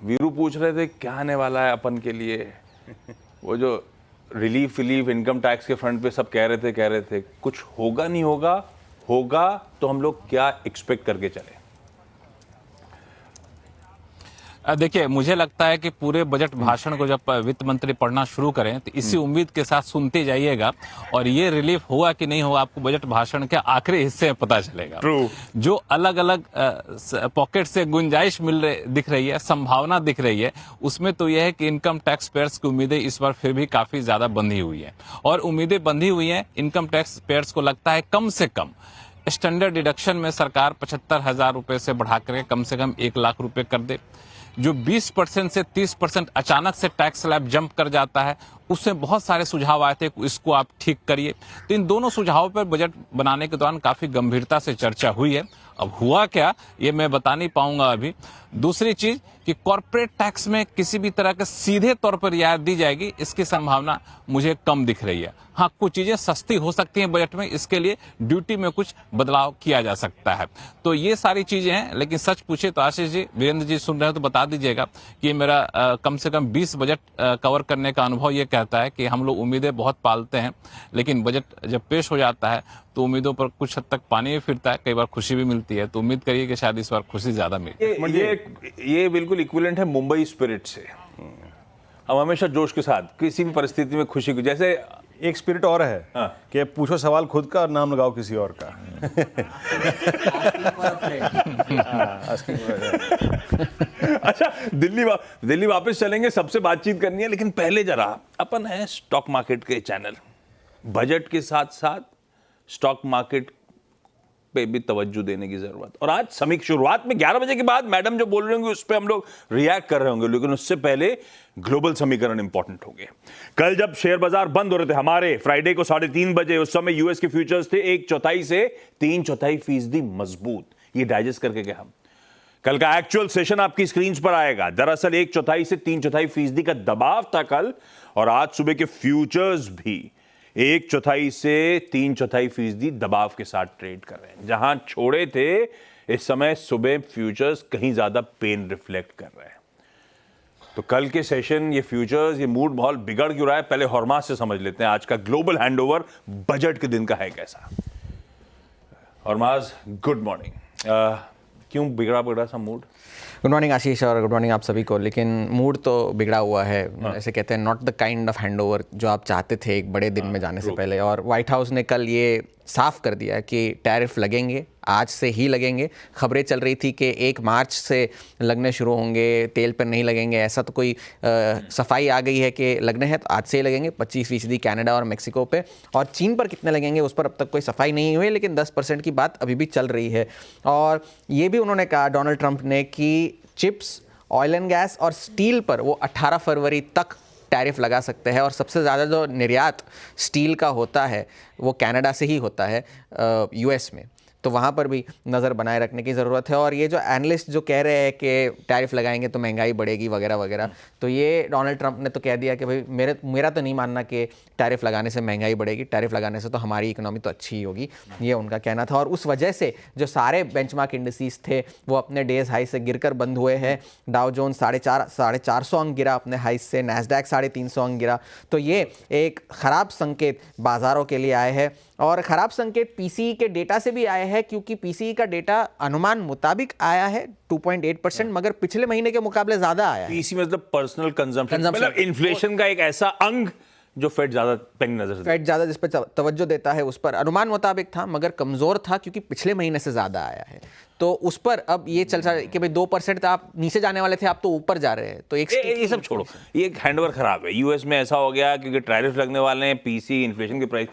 वीरू पूछ रहे थे क्या आने वाला है अपन के लिए। वो जो रिलीफ इनकम टैक्स के फ्रंट पे सब कह रहे थे कुछ होगा नहीं होगा तो हम लोग क्या एक्सपेक्ट करके चले। देखिए, मुझे लगता है कि पूरे बजट भाषण को जब वित्त मंत्री पढ़ना शुरू करें तो इसी उम्मीद के साथ सुनते जाइएगा और ये रिलीफ होगा कि नहीं होगा आपको बजट भाषण के आखिरी हिस्से में पता चलेगा। जो अलग अलग पॉकेट से गुंजाइश दिख रही है, संभावना दिख रही है, उसमें तो यह है कि इनकम टैक्स पेयर्स की उम्मीदें इस बार फिर भी काफी ज्यादा बंधी हुई है और उम्मीदें बंधी हुई हैं। इनकम टैक्स पेयर्स को लगता है कम से कम स्टैंडर्ड डिडक्शन में सरकार 75,000 रुपए से बढ़ाकर कम से कम 1 लाख रुपए कर दे। जो 20% से 30% अचानक से टैक्स स्लैब जंप कर जाता है, उसमें बहुत सारे सुझाव आए थे, इसको आप ठीक करिए। तो इन दोनों सुझावों पर बजट बनाने के दौरान काफी गंभीरता से चर्चा हुई है। अब हुआ क्या ये मैं बता नहीं पाऊंगा अभी। दूसरी चीज कि कॉर्पोरेट टैक्स में किसी भी तरह के सीधे तौर पर रियायत दी जाएगी, इसकी संभावना मुझे कम दिख रही है। हाँ, कुछ चीजें सस्ती हो सकती हैं बजट में, इसके लिए ड्यूटी में कुछ बदलाव किया जा सकता है। तो ये सारी चीजें हैं। लेकिन सच पूछे तो आशीष जी, वीरेंद्र जी सुन रहे हो तो बता दीजिएगा कि मेरा कम से कम 20 बजट कवर करने का अनुभव ये कहता है कि हम लोग उम्मीदें बहुत पालते हैं, लेकिन बजट जब पेश हो जाता है तो उम्मीदों पर कुछ हद तक पानी भी फिरता है, कई बार खुशी भी मिलती है। तो उम्मीद करिए कि शायद इस बार खुशी ज्यादा मिले। ये बिल्कुल इक्विवेलेंट है मुंबई स्पिरिट से। हम हमेशा जोश के साथ किसी भी परिस्थिति में खुशी को, जैसे एक स्पिरिट और है कि पूछो सवाल खुद का और नाम लगाओ किसी और का। अच्छा, दिल्ली वापस चलेंगे, सबसे बातचीत करनी है, लेकिन पहले जरा अपन है स्टॉक मार्केट के चैनल, बजट के साथ साथ स्टॉक मार्केट पे भी तवज्जो देने की जरूरत। और आज समीक्षा शुरुआत में 11 बजे के बाद मैडम जो बोल रहे होंगे उस पर हम लोग रिएक्ट कर रहे होंगे, लेकिन उससे पहले ग्लोबल समीकरण इंपॉर्टेंट होंगे। कल जब शेयर बाजार बंद हो रहे थे हमारे, फ्राइडे को 3:30 बजे, उस समय यूएस के फ्यूचर्स थे 1/4 से 3/4% मजबूत। ये डाइजेस्ट करके क्या हम कल का एक्चुअल सेशन आपकी स्क्रीन पर आएगा। दरअसल 1/4 से 3/4% का दबाव था कल, और आज सुबह के फ्यूचर्स भी 1/4 से 3/4% दबाव के साथ ट्रेड कर रहे हैं। जहां छोड़े थे इस समय सुबह फ्यूचर्स कहीं ज्यादा पेन रिफ्लेक्ट कर रहे हैं। तो कल के सेशन, ये फ्यूचर्स, ये मूड माहौल बिगड़ क्यों रहा है, पहले हॉर्मास से समझ लेते हैं आज का ग्लोबल हैंडओवर बजट के दिन का है कैसा। हॉर्मास, गुड मॉर्निंग। क्यों बिगड़ा सा मूड? गुड मॉर्निंग आशीष, और गुड मॉर्निंग आप सभी को। लेकिन मूड तो बिगड़ा हुआ है। ऐसे कहते हैं not the kind of handover जो आप चाहते थे एक बड़े दिन में जाने से पहले। और व्हाइट हाउस ने कल ये साफ कर दिया कि टैरिफ लगेंगे, आज से ही लगेंगे। खबरें चल रही थी कि 1 मार्च से लगने शुरू होंगे, तेल पर नहीं लगेंगे, ऐसा तो कोई सफाई आ गई है कि लगने हैं तो आज से ही लगेंगे। 25% कनाडा और मेक्सिको पे, और चीन पर कितने लगेंगे उस पर अब तक कोई सफाई नहीं हुई, लेकिन 10% की बात अभी भी चल रही है। और ये भी उन्होंने कहा, डोनाल्ड ट्रंप ने, कि चिप्स, ऑयल एंड गैस और स्टील पर वो 18 फरवरी तक टैरिफ लगा सकते हैं। और सबसे ज़्यादा जो निर्यात स्टील का होता है वो कनाडा से ही होता है यूएस में, तो वहाँ पर भी नज़र बनाए रखने की ज़रूरत है। और ये जो एनालिस्ट जो कह रहे हैं कि टैरिफ लगाएंगे तो महंगाई बढ़ेगी वगैरह वगैरह, तो ये डोनाल्ड ट्रंप ने तो कह दिया कि भाई मेरा तो नहीं मानना कि टैरिफ लगाने से महंगाई बढ़ेगी, टैरिफ लगाने से तो हमारी इकोनॉमी तो अच्छी ही होगी, ये उनका कहना था। और उस वजह से जो सारे बेंचमार्क इंडिसेस थे वो अपने डेज हाई से गिरकर बंद हुए हैं। डाउ जोन्स 450 अंक गिरा अपने हाई से, नैस्डैक 350 अंक गिरा। तो ये एक ख़राब संकेत बाज़ारों के लिए आए हैं। और ख़राब संकेत पीसीई के डेटा से भी आए हैं, क्योंकि पीसीई का डेटा अनुमान मुताबिक आया है 2.8%, मगर पिछले महीने के मुकाबले ज़्यादा आया है। पीसीई मतलब पर्सनल कंजम्पशन, मतलब इन्फ्लेशन का एक ऐसा अंग जो फेड ज़्यादा पेनी नजर से, फेड ज़्यादा जिस पर तवज्जो देता है, उस पर अनुमान मुताबिक था मगर कमज़ोर था, क्योंकि पिछले महीने से ज़्यादा आया है। तो उस पर अब ये चल रहा है कि भाई 2% आप नीचे जाने वाले थे, आप तो ऊपर जा रहे हैं। तो ये सब छोड़ो, ये हैंडओवर खराब है। यूएस में ऐसा हो गया क्योंकि टैरिफ लगने वाले हैं, पीसी, इन्फ्लेशन के प्राइस,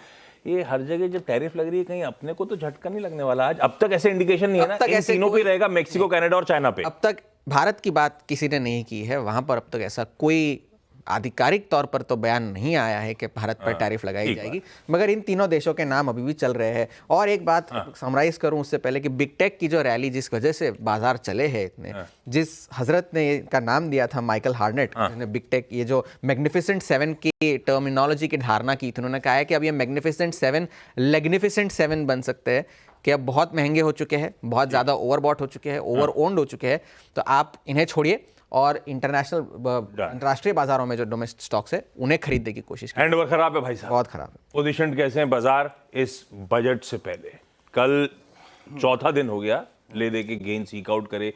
ये हर जगह जब टैरिफ लग रही है, कहीं अपने को तो झटका नहीं लगने वाला। आज अब तक ऐसे इंडिकेशन नहीं है ना, इन तीनों पे रहेगा, मेक्सिको, कनाडा और चाइना पे। अब तक भारत की बात किसी ने नहीं की है, वहां पर अब तक ऐसा कोई आधिकारिक तौर पर तो बयान नहीं आया है कि भारत पर टैरिफ लगाई जाएगी, मगर इन तीनों देशों के नाम अभी भी चल रहे हैं। और एक बात समराइज करूं उससे पहले कि बिग टेक की जो रैली, जिस वजह से बाजार चले हैं इतने, जिस हजरत ने का नाम दिया था माइकल हार्नेट, जिसने बिग टेक, ये जो मैग्निफिसेंट 7 की टर्मिनोलॉजी की धारणा की थी, उन्होंने कहा है कि अब ये मैग्निफिसेंट 7 लेग्निफिसेंट 7 बन सकते हैं, कि अब बहुत महंगे हो चुके हैं, बहुत ज़्यादा ओवरबॉट हो चुके हैं, ओवर ओन्ड हो चुके हैं, तो आप इन्हें छोड़िए और अंतर्राष्ट्रीय बाजारों में जो डोमेस्टिक स्टॉक्स है उन्हें खरीदने की कोशिश की। हैंडओवर खराब है भाई साहब, बहुत खराब है। पोजीशन कैसे हैं बाजार इस बजट से पहले? कल चौथा दिन हो गया ले दे के गेन सीक आउट करे,